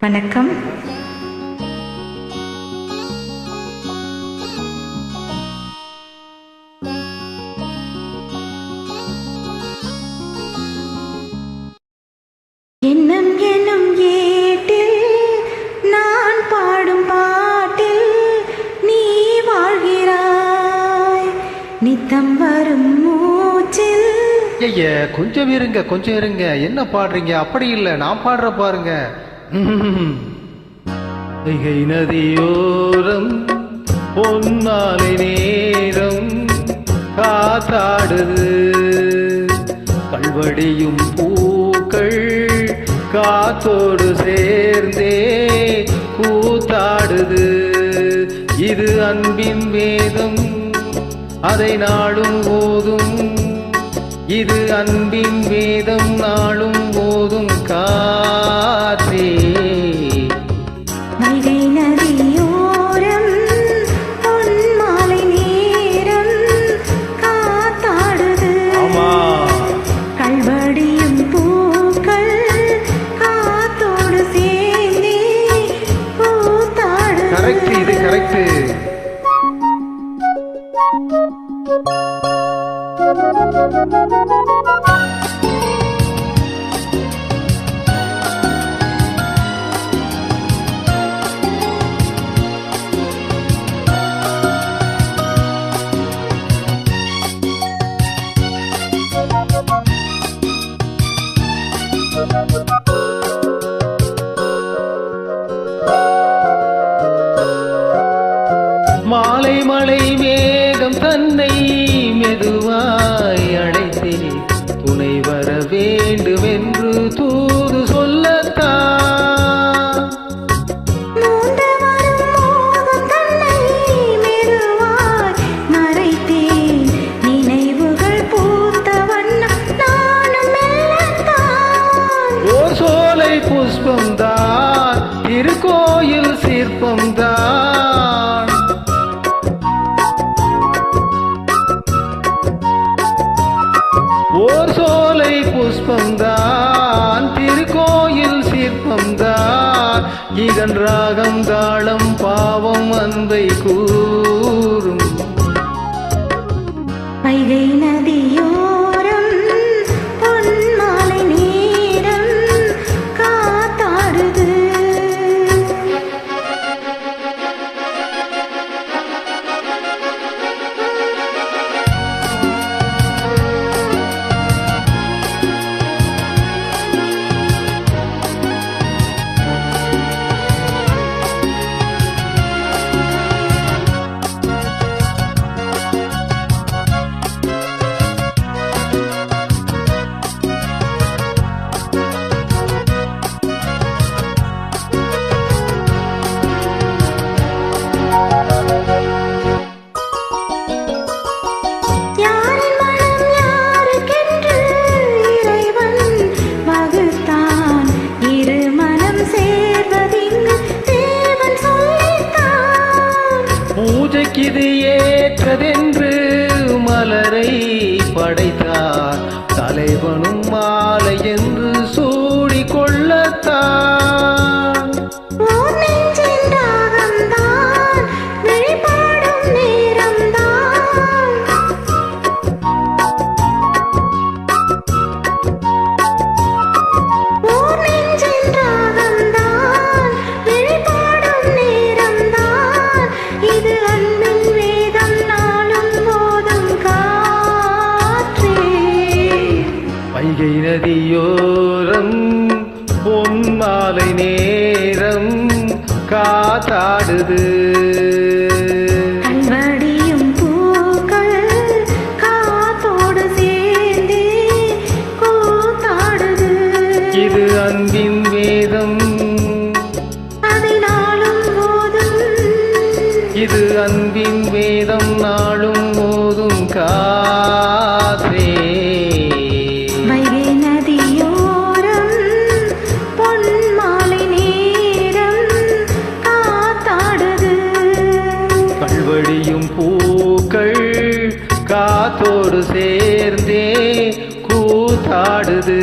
வணக்கம். எண்ணம் எனும் ஏட்டில் நான் பாடும் பாட்டில் நீ வாழ்கிறாய், நித்தம் வரும் மூச்சில். ஐயா கொஞ்சம் இருங்க, என்ன பாடுறீங்க? அப்படி இல்லை, நான் பாடுற பாருங்க. வைகை நதியோரம் பொன்னாலை நேரம் காத்தாடுது, கல்வடியும் பூக்கள் காத்தோடு சேர்ந்தே கூத்தாடுது. இது அன்பின் வேதம், அதை நாளும் போதும். இது அன்பின் வேதம், நாளும் போதும். காற்றே வைகை நதியோரம் பொன்மாலை நேரம் காத்தாடுது, கல்வடியும் பூக்கள் காத்தோடு சேர்ந்தே கூத்தாடுது. கரெக்ட், இது கரெக்ட். மாலை மலை மேகம் தன்னை மெதுவாய் அழைத்தே துணை வர வேண்டும் என்று தூது சொல்லத்தான். மூன்று வரும் மோகம் தன்னை மெதுவாய் மறைத்தேன், நினைவுகள் பூத்த வண்ணம் நானும் மெல்லத்தான். ஓர் சோலை புஷ்பம்தான், திருக்கோயில் சிற்பம்தான். ஓர் சோலை புஷ்பம்தான், திருக்கோயில் சிற்பம்தான். இதன் ராகம் தாளம் பாவம் அன்பை கூறும். வைகை நதியோரம் பொன்மாலை நேரம் காத்தாடுது. பூஜைக்கு இது ஏற்றதென்று மலரை படைத்தார், தலைவனும் மாலை என்று சூடிக் கொள்ளத்தான். வைகை நதியோரம் பொன்மாலை நேரம் காத்தாடுது, கல்வடியும் பூக்கள் காத்தோடு சேர்ந்தே கூத்தாடுது. இது அன்பின் வேதம், அதை நாளும் போதும். இது அன்பின் வேதம், நாளும் போதும். காற்றே வைகை நதியோரம் பொன்மாலை நேரம் காத்தாடுது, கல்வடியும் பூக்கள் காத்தோடு சேர்ந்தே கூத்தாடுது.